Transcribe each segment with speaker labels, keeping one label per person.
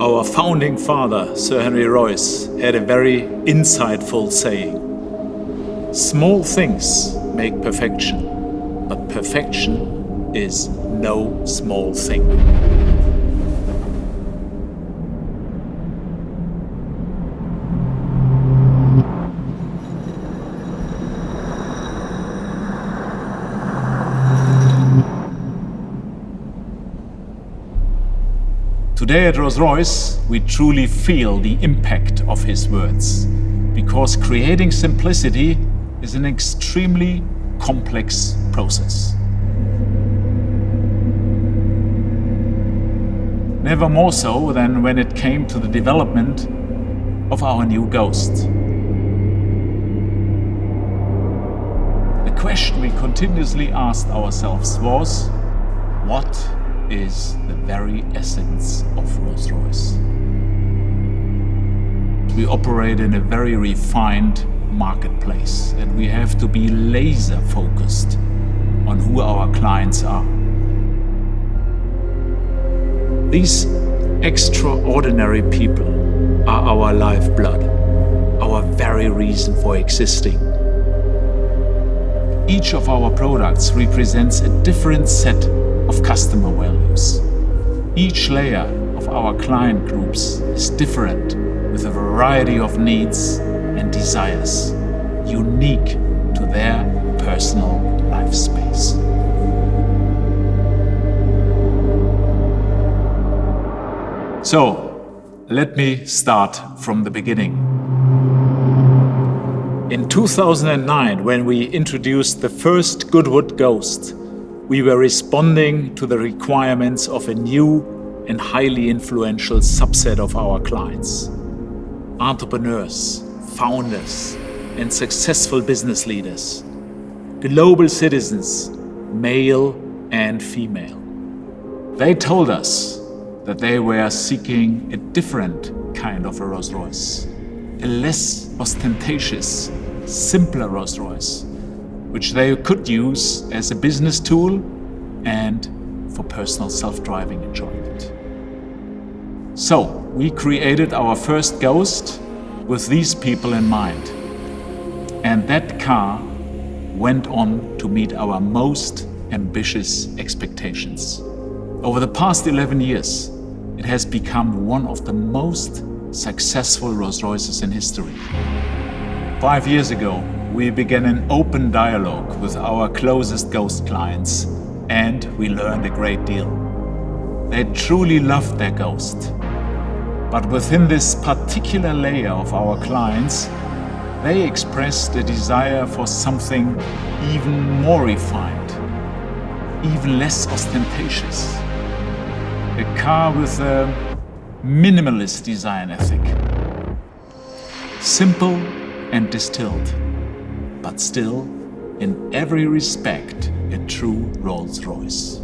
Speaker 1: Our founding father, Sir Henry Royce, had a very insightful saying: "Small things make perfection, but perfection is no small thing." Today at Rolls-Royce, we truly feel the impact of his words, because creating simplicity is an extremely complex process. Never more so than when it came to the development of our new Ghost. The question we continuously asked ourselves was, what is the very essence of Rolls-Royce? We operate in a very refined marketplace, and we have to be laser focused on who our clients are. These extraordinary people are our lifeblood, our very reason for existing. Each of our products represents a different set of customer values. Each layer of our client groups is different, with a variety of needs and desires, unique to their personal life space. So, let me start from the beginning. In 2009, when we introduced the first Goodwood Ghost, we were responding to the requirements of a new and highly influential subset of our clients: entrepreneurs, founders, and successful business leaders, global citizens, male and female. They told us that they were seeking a different kind of a Rolls-Royce, a less ostentatious, simpler Rolls-Royce, which they could use as a business tool and for personal self-driving enjoyment. So we created our first Ghost with these people in mind. And that car went on to meet our most ambitious expectations. Over the past 11 years, it has become one of the most successful Rolls-Royces in history. 5 years ago, we began an open dialogue with our closest Ghost clients, and we learned a great deal. They truly loved their Ghost. But within this particular layer of our clients, they expressed a desire for something even more refined, even less ostentatious. A car with a minimalist design ethic. Simple and distilled, but still, in every respect, a true Rolls-Royce.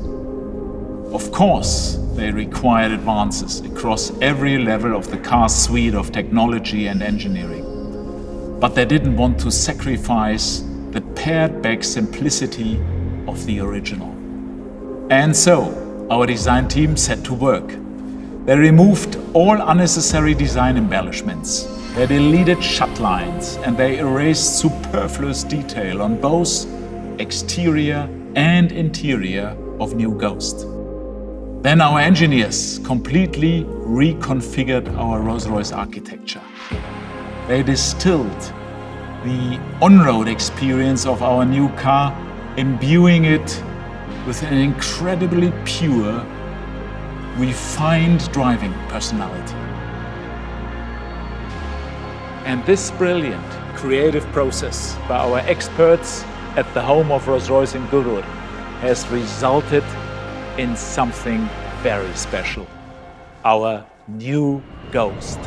Speaker 1: Of course, they required advances across every level of the car's suite of technology and engineering. But they didn't want to sacrifice the pared-back simplicity of the original. And so, our design team set to work. They removed all unnecessary design embellishments. They deleted shut lines, and they erased superfluous detail on both exterior and interior of new Ghost. Then our engineers completely reconfigured our Rolls-Royce architecture. They distilled the on-road experience of our new car, imbuing it with an incredibly pure, refined driving personality. And this brilliant creative process by our experts at the home of Rolls-Royce in Goodwood has resulted in something very special: our new Ghost.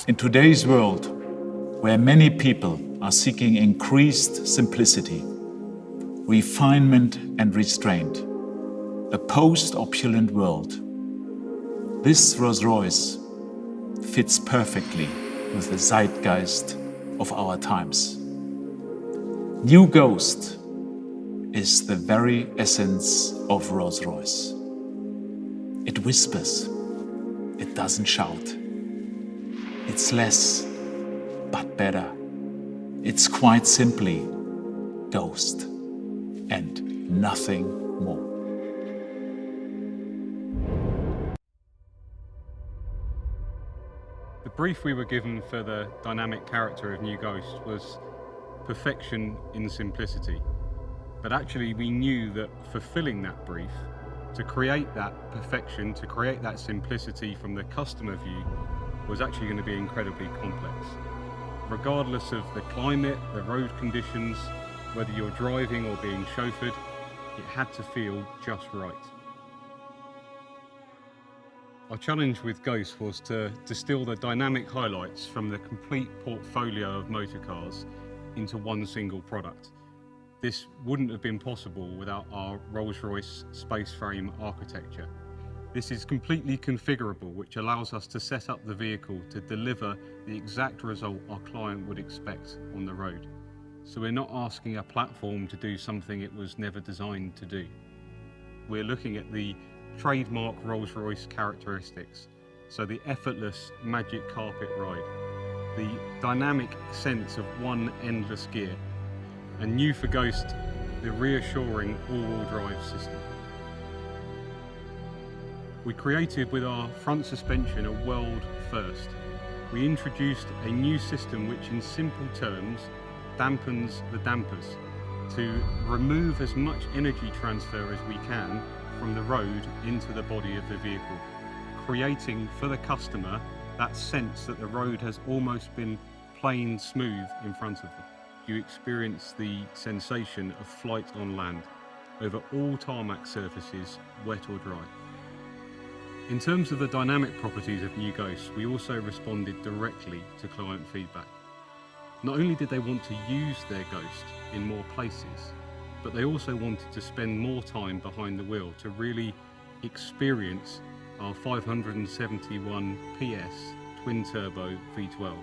Speaker 1: In today's world, where many people are seeking increased simplicity, refinement and restraint, a post-opulent world, this Rolls-Royce fits perfectly with the zeitgeist of our times. New Ghost is the very essence of Rolls-Royce. It whispers, it doesn't shout. It's less, but better. It's quite simply Ghost and nothing more.
Speaker 2: The brief we were given for the dynamic character of New Ghost was perfection in simplicity. But actually we knew that fulfilling that brief, to create that perfection, to create that simplicity from the customer view, was actually going to be incredibly complex. Regardless of the climate, the road conditions, whether you're driving or being chauffeured, it had to feel just right. Our challenge with Ghost was to distill the dynamic highlights from the complete portfolio of motor cars into one single product. This wouldn't have been possible without our Rolls-Royce spaceframe architecture. This is completely configurable, which allows us to set up the vehicle to deliver the exact result our client would expect on the road. So we're not asking a platform to do something it was never designed to do. We're looking at the trademark Rolls-Royce characteristics. So the effortless magic carpet ride, the dynamic sense of one endless gear, and new for Ghost, the reassuring all-wheel drive system. We created with our front suspension a world first. We introduced a new system which in simple terms dampens the dampers to remove as much energy transfer as we can from the road into the body of the vehicle, creating for the customer that sense that the road has almost been plain smooth in front of them. You experience the sensation of flight on land over all tarmac surfaces, wet or dry. In terms of the dynamic properties of New Ghost, we also responded directly to client feedback. Not only did they want to use their Ghost in more places, but they also wanted to spend more time behind the wheel to really experience our 571 PS twin-turbo V12.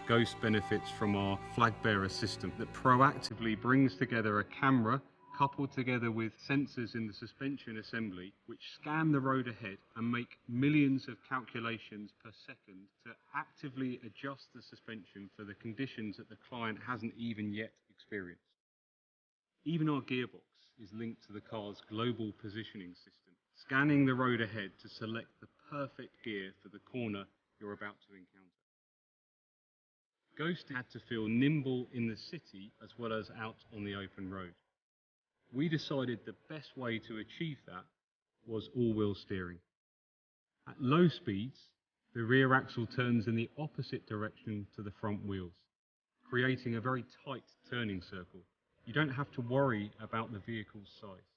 Speaker 2: Ghost benefits from our flag bearer system that proactively brings together a camera coupled together with sensors in the suspension assembly which scan the road ahead and make millions of calculations per second to actively adjust the suspension for the conditions that the client hasn't even yet experienced. Even our gearbox is linked to the car's global positioning system, scanning the road ahead to select the perfect gear for the corner you're about to encounter. Ghost had to feel nimble in the city as well as out on the open road. We decided the best way to achieve that was all-wheel steering. At low speeds, the rear axle turns in the opposite direction to the front wheels, creating a very tight turning circle. You don't have to worry about the vehicle's size.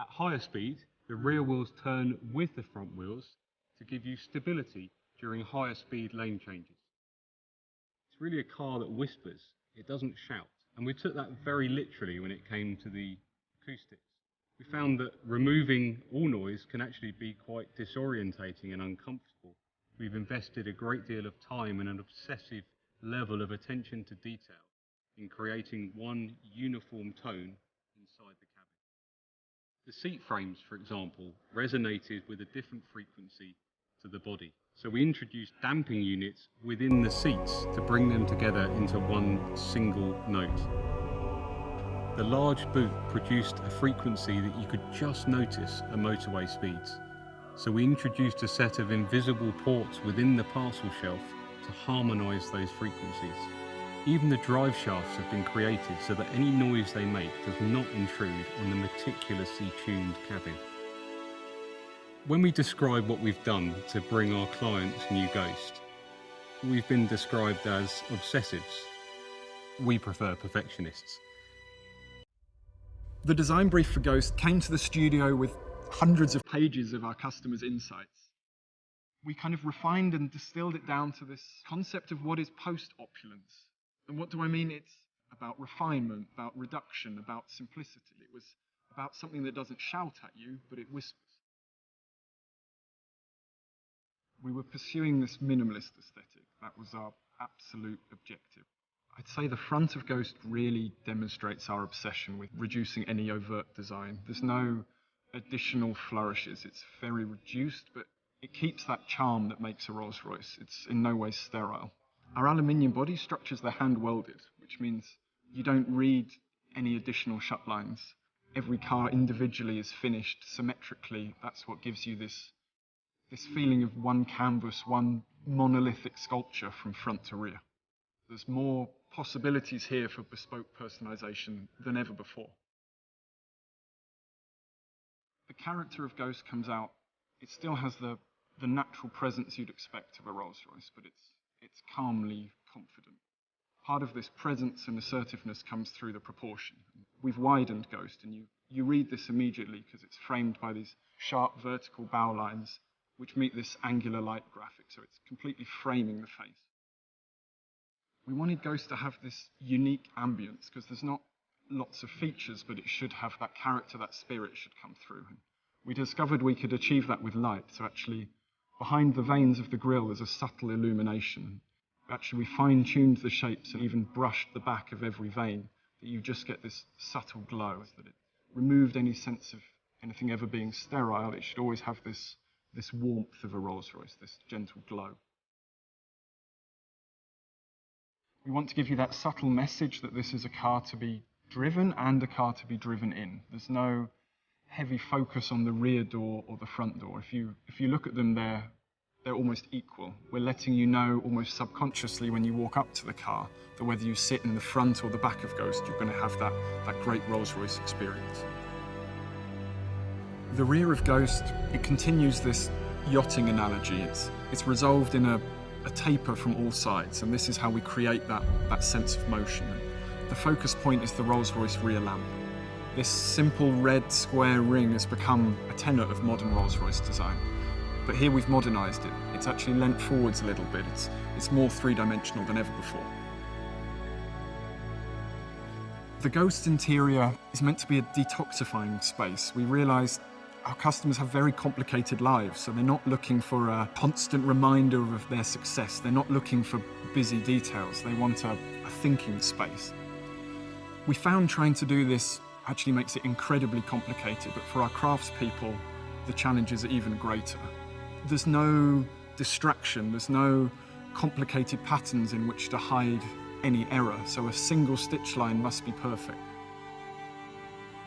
Speaker 2: At higher speed, the rear wheels turn with the front wheels to give you stability during higher speed lane changes. It's really a car that whispers, it doesn't shout. And we took that very literally when it came to the Acoustics. We found that removing all noise can actually be quite disorientating and uncomfortable. We've invested a great deal of time and an obsessive level of attention to detail in creating one uniform tone inside the cabin. The seat frames, for example, resonated with a different frequency to the body. So we introduced damping units within the seats to bring them together into one single note. The large boot produced a frequency that you could just notice at motorway speeds. So we introduced a set of invisible ports within the parcel shelf to harmonise those frequencies. Even the drive shafts have been created so that any noise they make does not intrude on the meticulously tuned cabin. When we describe what we've done to bring our clients New Ghost, we've been described as obsessives. We prefer perfectionists.
Speaker 3: The design brief for Ghost came to the studio with hundreds of pages of our customers' insights. we kind of refined and distilled it down to this concept of what is post-opulence. And what do I mean? It's about refinement, about reduction, about simplicity. It was about something that doesn't shout at you, but it whispers. We were pursuing this minimalist aesthetic. That was our absolute objective. I'd say the front of Ghost really demonstrates our obsession with reducing any overt design. There's no additional flourishes. It's very reduced, but it keeps that charm that makes a Rolls-Royce. It's in no way sterile. Our aluminium body structures, they're hand-welded, which means you don't read any additional shut lines. Every car individually is finished symmetrically. That's what gives you this feeling of one canvas, one monolithic sculpture from front to rear. There's more possibilities here for bespoke personalization than ever before. The character of Ghost comes out. It still has the natural presence you'd expect of a Rolls-Royce, but it's calmly confident. Part of this presence and assertiveness comes through the proportion. We've widened Ghost, and you read this immediately because it's framed by these sharp vertical bow lines which meet this angular light graphic, so it's completely framing the face. We wanted Ghost to have this unique ambience because there's not lots of features, but it should have that character, that spirit should come through. And we discovered we could achieve that with light, so actually behind the veins of the grille there's a subtle illumination. Actually, we fine-tuned the shapes and even brushed the back of every vein, that you just get this subtle glow, that it removed any sense of anything ever being sterile. It should always have this warmth of a Rolls-Royce, this gentle glow. We want to give you that subtle message that this is a car to be driven and a car to be driven in. There's no heavy focus on the rear door or the front door. If you look at them, they're almost equal. We're letting you know almost subconsciously when you walk up to the car that whether you sit in the front or the back of Ghost, you're going to have that great Rolls-Royce experience. The rear of Ghost, it continues this yachting analogy. It's resolved in a taper from all sides, and this is how we create that sense of motion. And the focus point is the Rolls-Royce rear lamp. This simple red square ring has become a tenet of modern Rolls-Royce design. But here we've modernised it. It's actually leant forwards a little bit. It's more three-dimensional than ever before. The Ghost interior is meant to be a detoxifying space. We realised our customers have very complicated lives, so they're not looking for a constant reminder of their success. They're not looking for busy details. They want a thinking space. We found trying to do this actually makes it incredibly complicated, but for our craftspeople, the challenges are even greater. There's no distraction, there's no complicated patterns in which to hide any error, so a single stitch line must be perfect.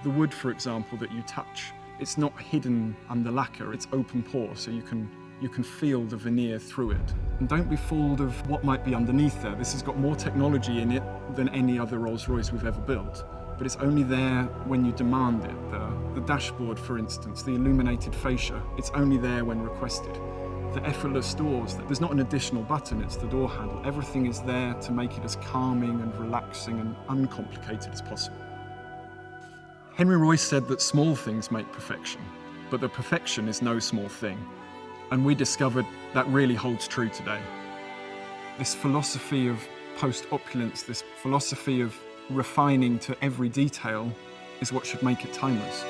Speaker 3: The wood, for example, that you touch, it's not hidden under lacquer, it's open pore, so you can feel the veneer through it. And don't be fooled of what might be underneath there. This has got more technology in it than any other Rolls-Royce we've ever built, but it's only there when you demand it. The dashboard, for instance, the illuminated fascia, it's only there when requested. The effortless doors, there's not an additional button, it's the door handle. Everything is there to make it as calming and relaxing and uncomplicated as possible. Henry Royce said that small things make perfection, but the perfection is no small thing. And we discovered that really holds true today. This philosophy of post-opulence, this philosophy of refining to every detail, is what should make it timeless.